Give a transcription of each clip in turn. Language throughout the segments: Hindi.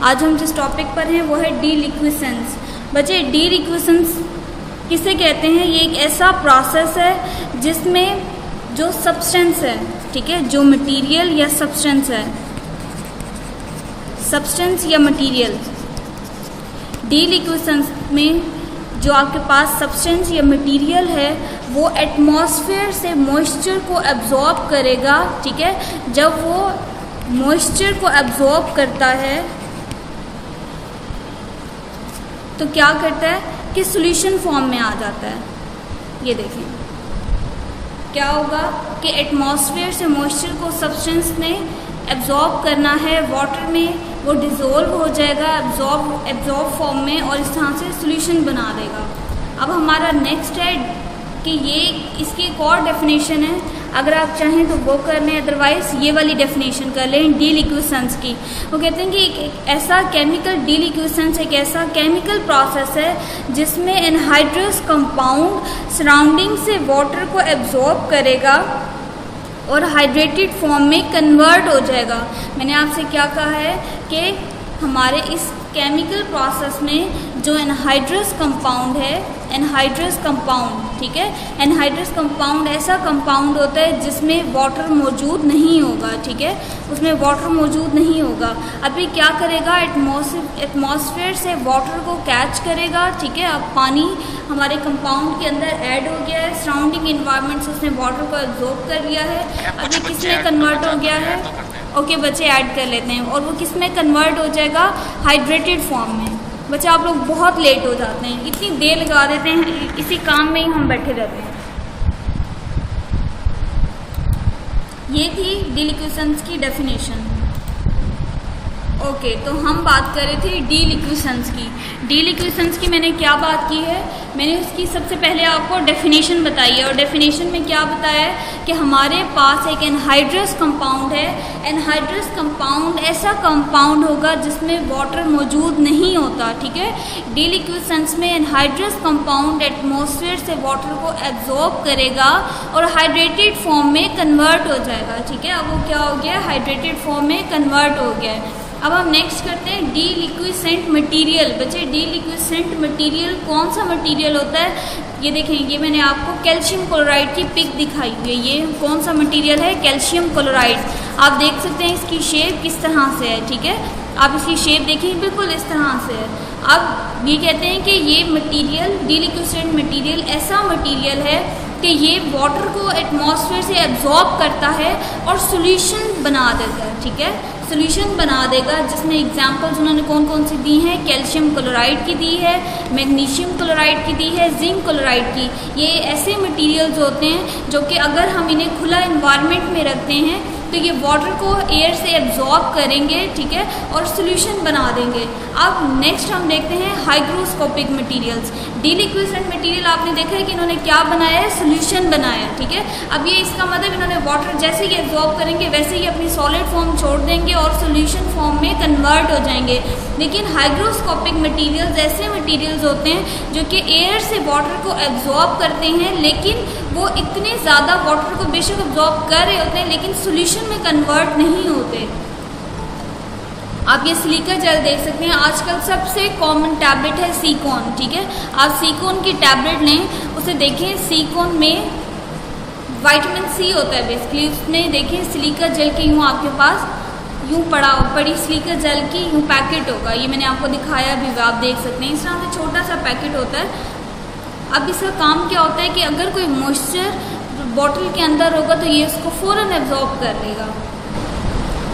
आज हम जिस टॉपिक पर हैं वो है डीलिक्विसेंस। बच्चे डीलिक्विसेंस किसे कहते हैं? ये एक ऐसा प्रोसेस है जिसमें जो सब्सटेंस है, ठीक है, जो मटेरियल या सब्सटेंस है, सब्सटेंस या मटेरियल, डीलिक्विसेंस में जो आपके पास सब्सटेंस या मटेरियल है वो एटमॉस्फेयर से मॉइस्चर को एब्जॉर्ब करेगा, ठीक है। जब वो मॉइस्चर को एब्जॉर्ब करता है तो क्या करता है कि सॉल्यूशन फॉर्म में आ जाता है। ये देखें क्या होगा कि एटमॉस्फेयर से मॉइस्चर को सब्सटेंस ने एब्जॉर्ब करना है वाटर में, वो डिज़ोल्व हो जाएगा एब्जॉर्ब फॉर्म में और इस तरह से सॉल्यूशन बना देगा। अब हमारा नेक्स्ट है कि ये इसकी एक और डेफिनेशन है, अगर आप चाहें तो वो कर लें, अदरवाइज़ ये वाली डेफिनेशन कर लें डीलिक्विसेंस की। वो कहते हैं कि एक ऐसा केमिकल डीलिक्विसेंस एक ऐसा केमिकल प्रोसेस है जिसमें एनहाइड्रस कंपाउंड सराउंडिंग से वाटर को एब्जॉर्ब करेगा और हाइड्रेटेड फॉर्म में कन्वर्ट हो जाएगा। मैंने आपसे क्या कहा है कि हमारे इस केमिकल प्रोसेस में जो एनहाइड्रस कंपाउंड है, एनहाइड्रस कंपाउंड, ठीक है, एनहाइड्रस कंपाउंड ऐसा कंपाउंड होता है जिसमें वाटर मौजूद नहीं होगा, ठीक है, उसमें वाटर मौजूद नहीं होगा। अभी क्या करेगा, एटमॉस्फेयर से वाटर को कैच करेगा, ठीक है। अब पानी हमारे कंपाउंड के अंदर ऐड हो गया है, सराउंडिंग इन्वायरमेंट से उसने वाटर को एब्जॉर्ब कर लिया है। अभी किस में कन्वर्ट हो गया है? ओके बच्चे ऐड कर लेते हैं, और वो किस में कन्वर्ट हो जाएगा? हाइड्रेटेड फॉर्म में। बच्चे आप लोग बहुत लेट हो जाते हैं, इतनी देर लगा देते हैं, इसी काम में ही हम बैठे रहते हैं। ये थी डीलिक्विसेंस की डेफिनेशन। ओके, तो हम बात कर रहे थे डीलिक्विसेंस की। डीलिक्विसेंस की मैंने क्या बात की है? मैंने उसकी सबसे पहले आपको डेफिनेशन बताई है, और डेफिनेशन में क्या बताया है कि हमारे पास एक एनहाइड्रस कंपाउंड है। एनहाइड्रस कंपाउंड ऐसा कंपाउंड होगा जिसमें वाटर मौजूद नहीं होता, ठीक है। डीलिक्विसेंस में एनहाइड्रस कंपाउंड एटमॉस्फेयर से वाटर को एब्जॉर्ब करेगा और हाइड्रेटेड फॉर्म में कन्वर्ट हो जाएगा, ठीक है। अब वो क्या हो गया? हाइड्रेटेड फॉर्म में कन्वर्ट हो गया है। अब हम नेक्स्ट करते हैं डीलिक्विसेंट मटेरियल। बच्चे डीलिक्विसेंट मटेरियल कौन सा मटेरियल होता है? ये देखें, ये मैंने आपको कैल्शियम क्लोराइड की पिक दिखाई हुई है। ये कौन सा मटेरियल है? Calcium chloride. आप देख सकते हैं इसकी शेप किस तरह से है, ठीक है। आप इसकी शेप देखिए, बिल्कुल इस तरह से है। अब ये कहते हैं कि ये मटेरियल, डीलिक्विसेंट मटेरियल ऐसा मटेरियल है कि ये वाटर को एटमॉस्फेयर से एब्जॉर्ब करता है और सॉल्यूशन बना देता है, ठीक है, सॉल्यूशन बना देगा। जिसमें एग्जांपल्स उन्होंने कौन कौन सी दी हैं? कैल्शियम क्लोराइड की दी है, मैग्नीशियम क्लोराइड की दी है, जिंक क्लोराइड की। ये ऐसे मटेरियल्स होते हैं जो कि अगर हम इन्हें खुला इन्वायरमेंट में रखते हैं तो ये वाटर को एयर से एब्जॉर्ब करेंगे, ठीक है, और सॉल्यूशन बना देंगे। अब नेक्स्ट हम देखते हैं हाइग्रोस्कोपिक मटेरियल्स। डीलिक्विसेंट मटेरियल आपने देखा है कि इन्होंने क्या बनाया है? सॉल्यूशन बनाया, ठीक है। अब ये इसका मतलब इन्होंने वाटर जैसे ही एब्जॉर्ब करेंगे वैसे ही अपनी सॉलिड फॉर्म छोड़ देंगे और सॉल्यूशन फॉर्म में कन्वर्ट हो जाएंगे। लेकिन हाइग्रोस्कोपिक मटेरियल्स ऐसे मटेरियल्स होते हैं जो कि एयर से वाटर को एब्जॉर्ब करते हैं, लेकिन वो इतने ज़्यादा वाटर को बेशक एब्जॉर्ब कर रहे होते हैं लेकिन सॉल्यूशन में कन्वर्ट नहीं होते। आप ये सिलिका जेल देख सकते हैं। आजकल सबसे कॉमन टैबलेट है सिकोन, ठीक है। आप सिकोन की टैबलेट लें, उसे देखें, सिकोन में विटामिन सी होता है बेसिकली। उसमें देखें सिलिका जेल के यूँ आपके पास यूँ पड़ी सिलिका जेल की यूँ पैकेट होगा। ये मैंने आपको दिखाया भी, आप देख सकते हैं। इस तरह से छोटा सा पैकेट होता है। अब इसका काम क्या होता है कि अगर कोई मॉइस्चर बॉटल के अंदर होगा तो ये उसको फ़ौरन एब्जॉर्ब कर लेगा,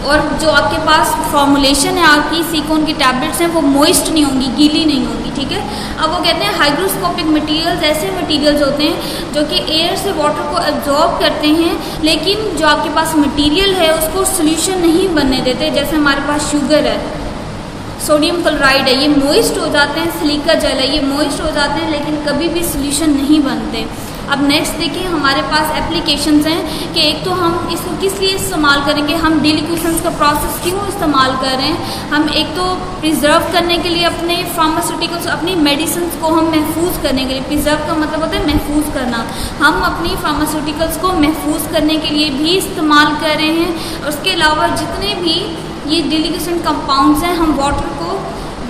और जो आपके पास फॉर्मुलेशन है आपकी सिकोन की टैबलेट्स हैं वो मॉइस्ट नहीं होंगी, गीली नहीं होंगी, ठीक है। अब वो कहते हैं हाइग्रोस्कोपिक मटेरियल्स ऐसे मटेरियल्स होते हैं जो कि एयर से वाटर को एब्जॉर्ब करते हैं, लेकिन जो आपके पास मटेरियल है उसको सॉल्यूशन नहीं बनने देते। जैसे हमारे पास शुगर है, सोडियम क्लोराइड है, ये मॉइस्ट हो जाते हैं। सिलिका जेल है, ये मॉइस्ट हो जाते हैं लेकिन कभी भी सॉल्यूशन नहीं बनते। अब नेक्स्ट देखिए, हमारे पास एप्लीकेशंस हैं कि एक तो हम इसको किस लिए इस्तेमाल करेंगे, हम डीलिक्विसेंस का प्रोसेस क्यों इस्तेमाल कर रहे हैं। हम एक तो प्रिजर्व करने के लिए अपने फार्मास्यूटिकल्स, अपनी मेडिसिन को हम महफूज करने के लिए, प्रिजर्व का मतलब होता है महफूज करना, हम अपनी फार्मास्यूटिकल्स को महफूज करने के लिए भी इस्तेमाल कर रहे हैं। उसके अलावा जितने भी ये डिलिक्यूसेंट कंपाउंड्स हैं। हम वाटर को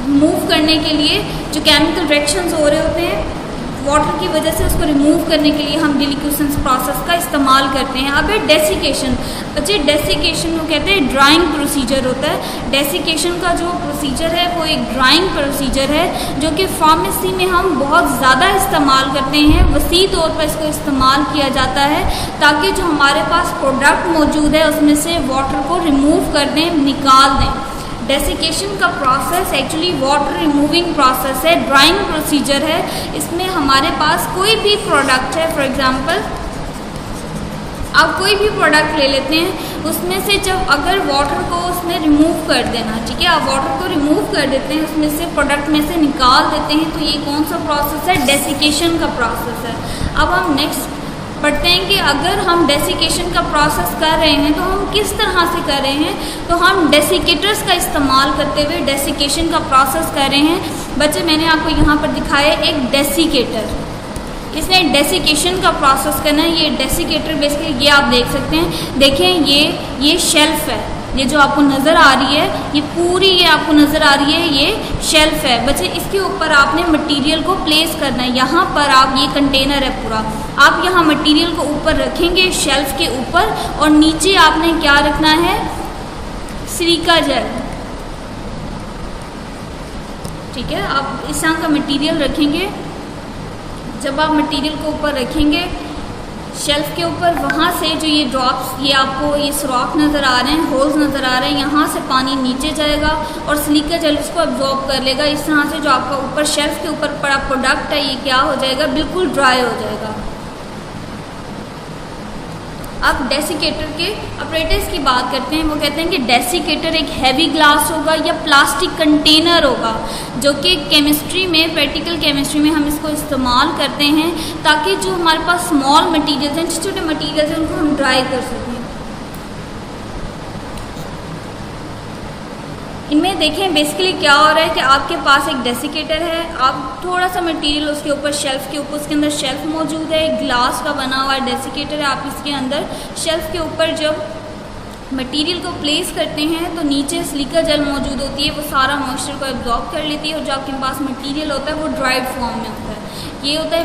रिमूव करने के लिए जो केमिकल रिएक्शंस हो रहे होते हैं वाटर की वजह से, उसको रिमूव करने के लिए हम डिलिक्यूसेंस प्रोसेस का इस्तेमाल करते हैं। अब है डेसिकेशन। बच्चे डेसिकेशन को कहते हैं ड्राइंग प्रोसीजर होता है। डेसिकेशन का जो प्रोसीजर है वो एक ड्राइंग प्रोसीजर है जो कि फार्मेसी में हम बहुत ज़्यादा इस्तेमाल करते हैं। वसी तौर पर इसको इस्तेमाल किया जाता है ताकि जो हमारे पास प्रोडक्ट मौजूद है उसमें से वाटर को रिमूव कर दें, निकाल दें। डेसिकेशन का process actually water removing process है, ड्राइंग प्रोसीजर है। इसमें हमारे पास कोई भी प्रोडक्ट है, फॉर एग्जांपल आप कोई भी प्रोडक्ट ले लेते हैं, उसमें से जब अगर वाटर को उसमें रिमूव कर देना, ठीक है, आप वाटर को रिमूव कर देते हैं, उसमें से प्रोडक्ट में से निकाल देते हैं, तो ये कौन सा प्रोसेस है? डेसिकेशन का प्रोसेस है। अब हम नेक्स्ट पढ़ते हैं कि अगर हम डेसिकेशन का प्रोसेस कर रहे हैं तो हम किस तरह से कर रहे हैं। तो हम डेसिकेटर्स का इस्तेमाल करते हुए डेसिकेशन का प्रोसेस कर रहे हैं। बच्चे मैंने आपको यहाँ पर दिखाया एक डेसिकेटर, इसने डेसिकेशन का प्रोसेस करना है। ये डेसिकेटर बेसिकली ये आप देख सकते हैं, देखें ये शेल्फ है, ये जो आपको नज़र आ रही है, ये पूरी ये आपको नज़र आ रही है, ये शेल्फ है। बच्चे इसके ऊपर आपने मटेरियल को प्लेस करना है। यहाँ पर आप, ये कंटेनर है पूरा, आप यहाँ मटेरियल को ऊपर रखेंगे शेल्फ के ऊपर, और नीचे आपने क्या रखना है? सिलिका जेल, ठीक है। आप इस तरह का मटेरियल रखेंगे। जब आप मटेरियल को ऊपर रखेंगे शेल्फ के ऊपर, वहाँ से जो ये ड्रॉप्स, ये आपको ये सुराख नज़र आ रहे हैं, होल्स नज़र आ रहे हैं, यहाँ से पानी नीचे जाएगा और सिलिका जेल इसको अब्जॉर्ब कर लेगा। इस तरह से जो आपका ऊपर शेल्फ के ऊपर पड़ा प्रोडक्ट है ये क्या हो जाएगा? बिल्कुल ड्राई हो जाएगा। अब डेसिकेटर के ऑपरेटर्स की बात करते हैं। वो कहते हैं कि डेसिकेटर एक हैवी ग्लास होगा या प्लास्टिक कंटेनर होगा, जो कि केमिस्ट्री में, प्रैक्टिकल केमिस्ट्री में हम इसको इस्तेमाल करते हैं ताकि जो हमारे पास स्मॉल मटेरियल्स हैं, छोटे छोटे मटेरियल्स हैं, उनको हम ड्राई कर सकें। इनमें देखें बेसिकली क्या हो रहा है कि आपके पास एक डेसिकेटर है, आप थोड़ा सा मटेरियल उसके ऊपर, शेल्फ के ऊपर, उसके अंदर शेल्फ मौजूद है, एक ग्लास का बना हुआ डेसिकेटर है। आप इसके अंदर शेल्फ के ऊपर जब मटेरियल को प्लेस करते हैं तो नीचे सिलिका जेल मौजूद होती है, वो सारा मॉइस्चर को एब्जॉर्ब कर लेती है और जो आपके पास मटेरियल होता है वो ड्राइड फॉर्म में होता है। ये होता है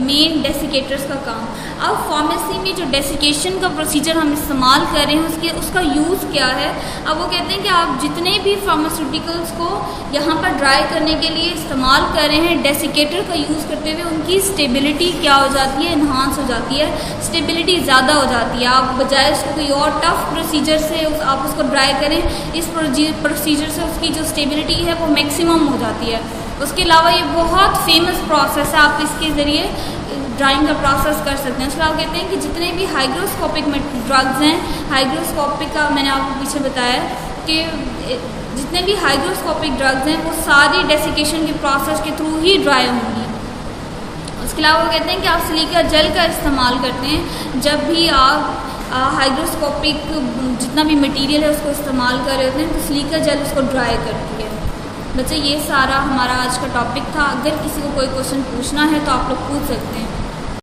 मेन डेसिकेटर्स का काम। अब फार्मेसी में जो डेसिकेशन का प्रोसीजर हम इस्तेमाल कर रहे हैं उसका यूज़ क्या है? अब वो कहते हैं कि आप जितने भी फार्मास्यूटिकल्स को यहाँ पर ड्राई करने के लिए इस्तेमाल कर रहे हैं, डेसिकेटर का यूज़ करते हुए उनकी स्टेबिलिटी क्या हो जाती है? इन्हांस हो जाती है, स्टेबिलिटी ज़्यादा हो जाती है। आप बजाय उसको कोई और टफ प्रोसीजर से आप उसको ड्राई करें, इस प्रोसीजर से उसकी जो स्टेबिलिटी है वो मैक्सिमम हो जाती है। उसके अलावा ये बहुत फेमस प्रोसेस है, आप इसके ज़रिए ड्राइंग का प्रोसेस कर सकते हैं। उसके अलावा कहते हैं कि जितने भी हाइग्रोस्कोपिक ड्रग्स हैं, हाइग्रोस्कोपिक का मैंने आपको पीछे बताया कि जितने भी हाइग्रोस्कोपिक ड्रग्स हैं वो सारी डेसिकेशन के प्रोसेस के थ्रू ही ड्राई होंगी। उसके अलावा वो कहते हैं कि आप सिलिका जेल का इस्तेमाल करते हैं जब भी आप हाइग्रोस्कोपिक जितना भी मटेरियल है उसको इस्तेमाल कर रहे होते हैं, तो सिलिका जेल उसको ड्राई करती है। बच्चे ये सारा हमारा आज का टॉपिक था। अगर किसी को कोई क्वेश्चन पूछना है तो आप लोग पूछ सकते हैं।